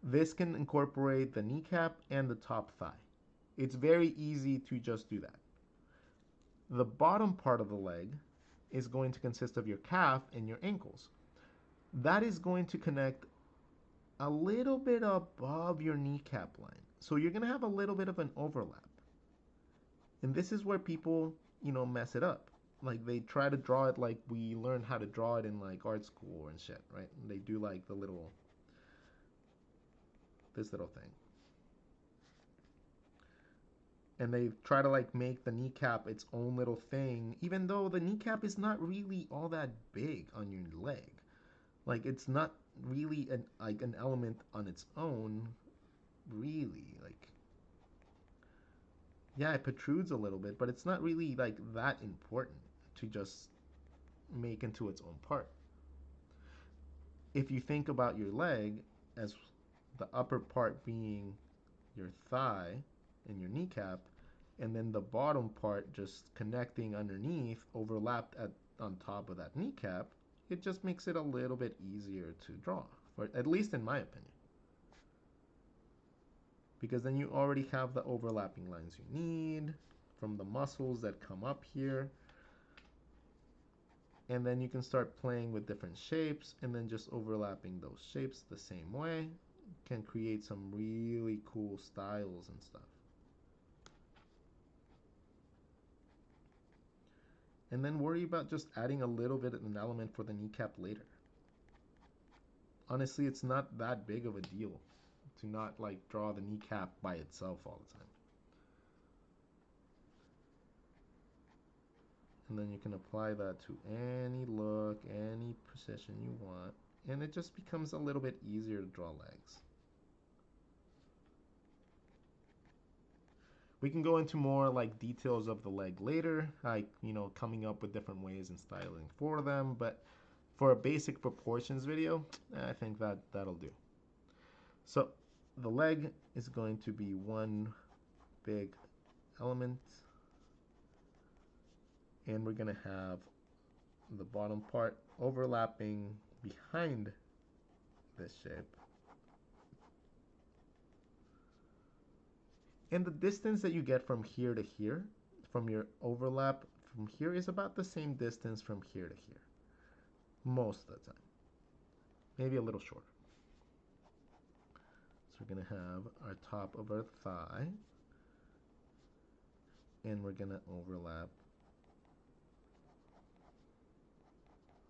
this can incorporate the kneecap and the top thigh. It's very easy to just do that. The bottom part of the leg is going to consist of your calf and your ankles. That is going to connect a little bit above your kneecap line. So you're going to have a little bit of an overlap. And this is where people, mess it up. Like they try to draw it like we learned how to draw it in like art school and shit, right? And they do like this little thing. And they try to like make the kneecap its own little thing, even though the kneecap is not really all that big on your leg. Like it's not really an element on its own, really. Like, yeah, it protrudes a little bit, but it's not really like that important to just make into its own part. If you think about your leg as the upper part being your thigh and your kneecap, and then the bottom part just connecting underneath, overlapped on top of that kneecap, it just makes it a little bit easier to draw, or at least in my opinion. Because then you already have the overlapping lines you need from the muscles that come up here. And then you can start playing with different shapes and then just overlapping those shapes the same way can create some really cool styles and stuff. And then worry about just adding a little bit of an element for the kneecap later. Honestly, it's not that big of a deal to not like draw the kneecap by itself all the time. And then you can apply that to any look, any position you want, and it just becomes a little bit easier to draw legs. We can go into more like details of the leg later, like, you know, coming up with different ways and styling for them, but for a basic proportions video, I think that'll do. So the leg is going to be one big element, and we're going to have the bottom part overlapping behind this shape. And the distance that you get from here to here, from your overlap from here, is about the same distance from here to here. Most of the time. Maybe a little shorter. So we're going to have our top of our thigh. And we're going to overlap.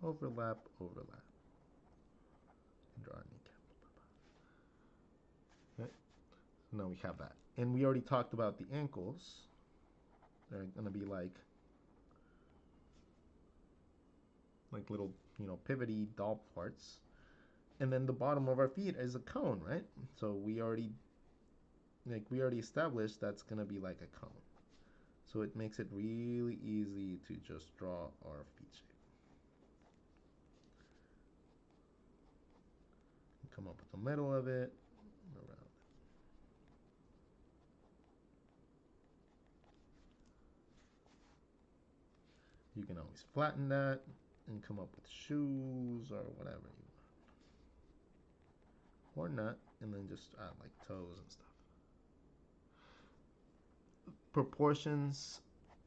Overlap, overlap. Draw our kneecap. Okay. So now we have that. And we already talked about the ankles. They're going to be like little, you know, pivoty doll parts. And then the bottom of our feet is a cone, right? So we already established that's going to be like a cone. So it makes it really easy to just draw our feet shape. Come up with the middle of it, around it. You can always flatten that and come up with shoes or whatever you want. Or not, and then just add like toes and stuff. Proportions,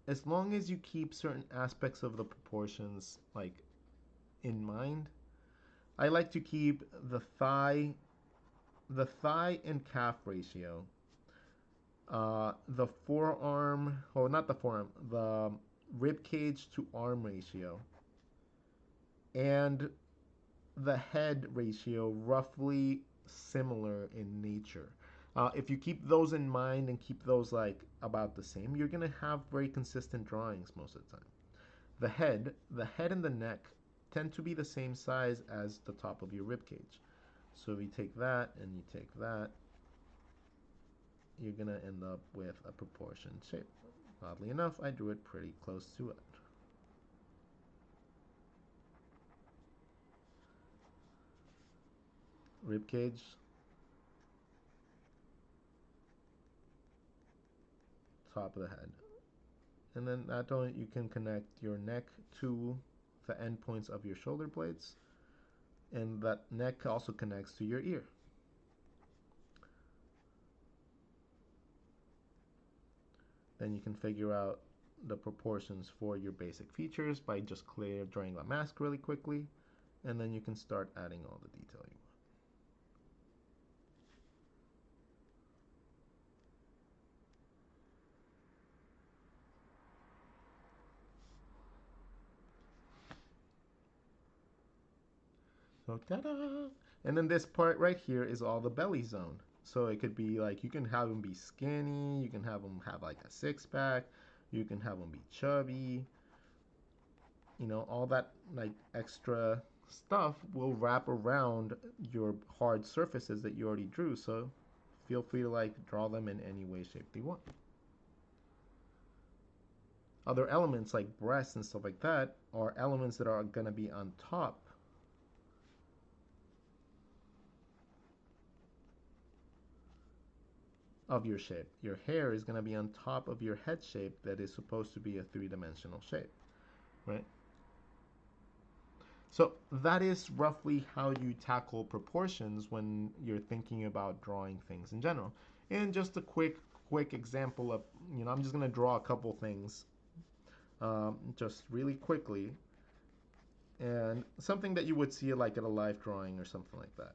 as long as you keep certain aspects of the proportions like in mind. I like to keep the thigh and calf ratio, the forearm, well, not the forearm, the rib cage to arm ratio, and the head ratio roughly similar in nature. If you keep those in mind and keep those like about the same, you're gonna have very consistent drawings most of the time. The head and the neck tend to be the same size as the top of your rib cage. So we take that and you take that, you're gonna end up with a proportioned shape. Oddly enough, I drew it pretty close to it. Rib cage, top of the head. And then that way you can connect your neck to the end points of your shoulder blades, and that neck also connects to your ear. Then you can figure out the proportions for your basic features by just drawing a mask really quickly, and then you can start adding all the detail you want. So ta-da! And then this part right here is all the belly zone. So it could be like, you can have them be skinny, you can have them have like a six-pack, you can have them be chubby. You know, all that like extra stuff will wrap around your hard surfaces that you already drew. So feel free to like draw them in any way, shape you want. Other elements like breasts and stuff like that are elements that are going to be on top of your shape. Your hair is going to be on top of your head shape that is supposed to be a three-dimensional shape, right? So that is roughly how you tackle proportions when you're thinking about drawing things in general. And just a quick example of, I'm just gonna draw a couple things, just really quickly, and something that you would see like at a live drawing or something like that.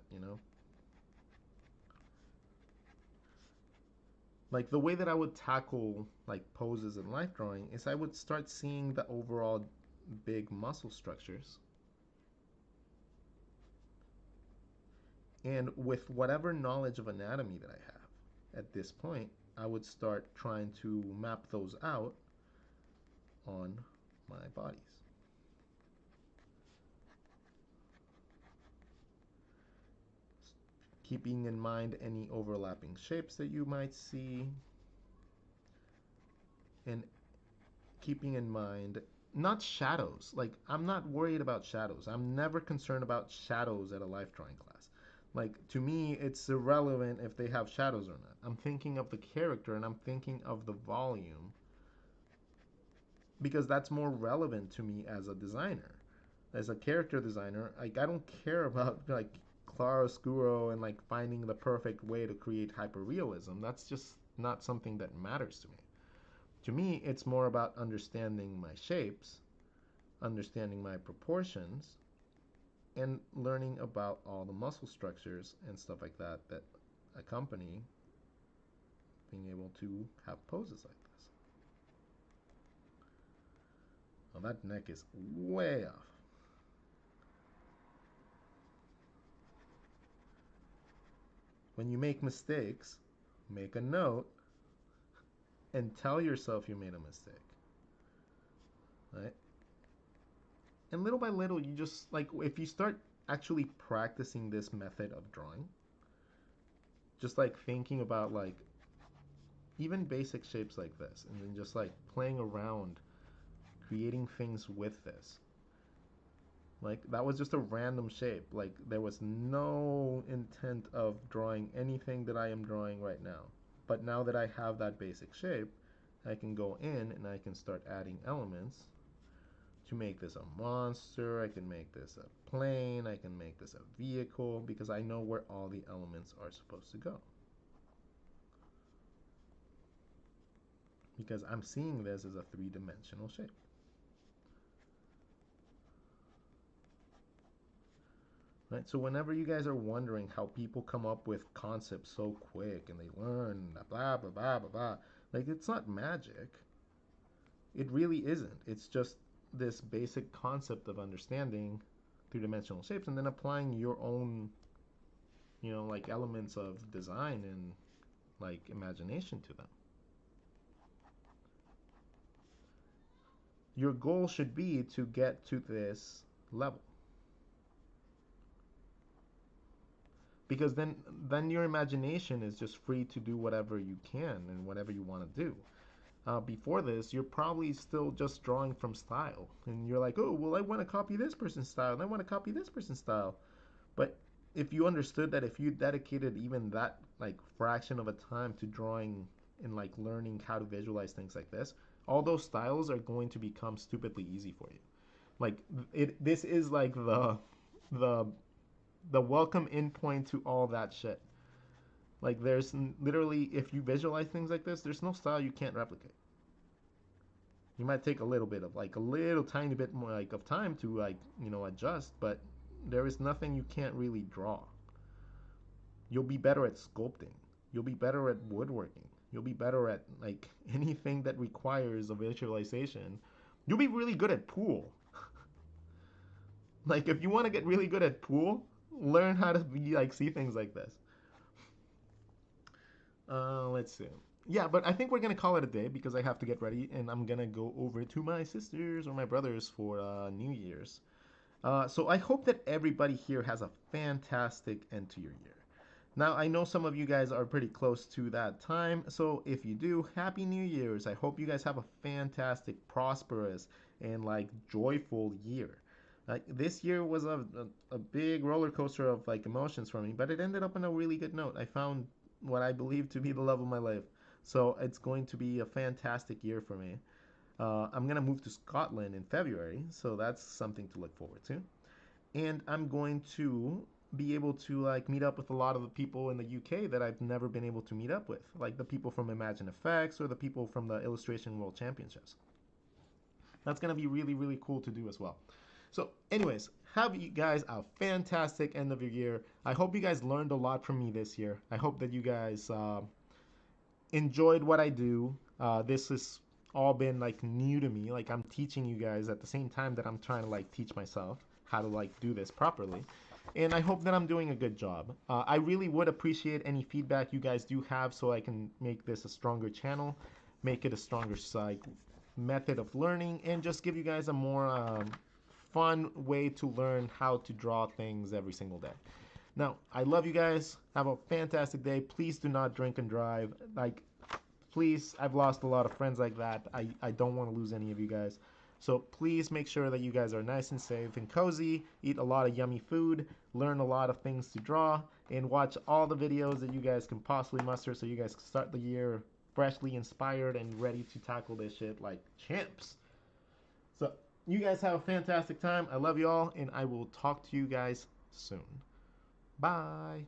Like the way that I would tackle like poses in live drawing is I would start seeing the overall big muscle structures. And with whatever knowledge of anatomy that I have at this point, I would start trying to map those out on my bodies. Keeping in mind any overlapping shapes that you might see, and keeping in mind not shadows. Like, I'm not worried about shadows. I'm never concerned about shadows at a life drawing class. Like, to me, it's irrelevant if they have shadows or not. I'm thinking of the character and I'm thinking of the volume because that's more relevant to me as a designer. As a character designer, like, I don't care about like claroscuro and like finding the perfect way to create hyperrealism. That's just not something that matters to me. To me, it's more about understanding my shapes, understanding my proportions, and learning about all the muscle structures and stuff like that that accompany being able to have poses like this. Well, that neck is way off. When you make mistakes, make a note and tell yourself you made a mistake. Right? And little by little, you just like if you start actually practicing this method of drawing, just like thinking about like even basic shapes like this, and then just like playing around, creating things with this. Like that was just a random shape. Like there was no intent of drawing anything that I am drawing right now. But now that I have that basic shape, I can go in and I can start adding elements to make this a monster. I can make this a plane. I can make this a vehicle because I know where all the elements are supposed to go. Because I'm seeing this as a three-dimensional shape. Right? So whenever you guys are wondering how people come up with concepts so quick and they learn blah blah blah blah blah, like it's not magic. It really isn't. It's just this basic concept of understanding three-dimensional shapes and then applying your own, like elements of design and like imagination to them. Your goal should be to get to this level. Because then your imagination is just free to do whatever you can and whatever you want to do. Before this, you're probably still just drawing from style, and you're like, oh, well, I want to copy this person's style, and I want to copy this person's style. But if you understood that if you dedicated even that like fraction of a time to drawing and like learning how to visualize things like this, all those styles are going to become stupidly easy for you. Like this is like the the welcome in point to all that shit. Like there's literally, if you visualize things like this, there's no style you can't replicate. You might take a little bit of like a little tiny bit more like of time to like adjust, but there is nothing you can't really draw. You'll be better at sculpting. You'll be better at woodworking. You'll be better at like anything that requires a visualization. You'll be really good at pool. Like if you want to get really good at pool, learn how to be like see things like this. Let's see. Yeah, but I think we're gonna call it a day because I have to get ready and I'm gonna go over to my sisters or my brothers for New Year's. So I hope that everybody here has a fantastic end to your year. Now I know some of you guys are pretty close to that time, so if you do, Happy New Year's. I hope you guys have a fantastic, prosperous, and like joyful year. Like this year was a big roller coaster of like emotions for me, but it ended up on a really good note. I found what I believe to be the love of my life. So it's going to be a fantastic year for me. I'm going to move to Scotland in February, so that's something to look forward to. and I'm going to be able to like meet up with a lot of the people in the UK that I've never been able to meet up with, like the people from Imagine Effects or the people from the Illustration World Championships. That's going to be really, really cool to do as well. So, anyways, have you guys a fantastic end of your year. I hope you guys learned a lot from me this year. I hope that you guys enjoyed what I do. This has all been like new to me. Like I'm teaching you guys at the same time that I'm trying to like teach myself how to like do this properly. And I hope that I'm doing a good job. I really would appreciate any feedback you guys do have so I can make this a stronger channel, make it a stronger like method of learning, and just give you guys a more fun way to learn how to draw things every single day. Now, I love you guys. Have a fantastic day. Please do not drink and drive. Like, please, I've lost a lot of friends like that. I don't want to lose any of you guys. So please make sure that you guys are nice and safe and cozy, eat a lot of yummy food, learn a lot of things to draw, and watch all the videos that you guys can possibly muster so you guys can start the year freshly inspired and ready to tackle this shit like champs. So you guys have a fantastic time. I love you all, and I will talk to you guys soon. Bye.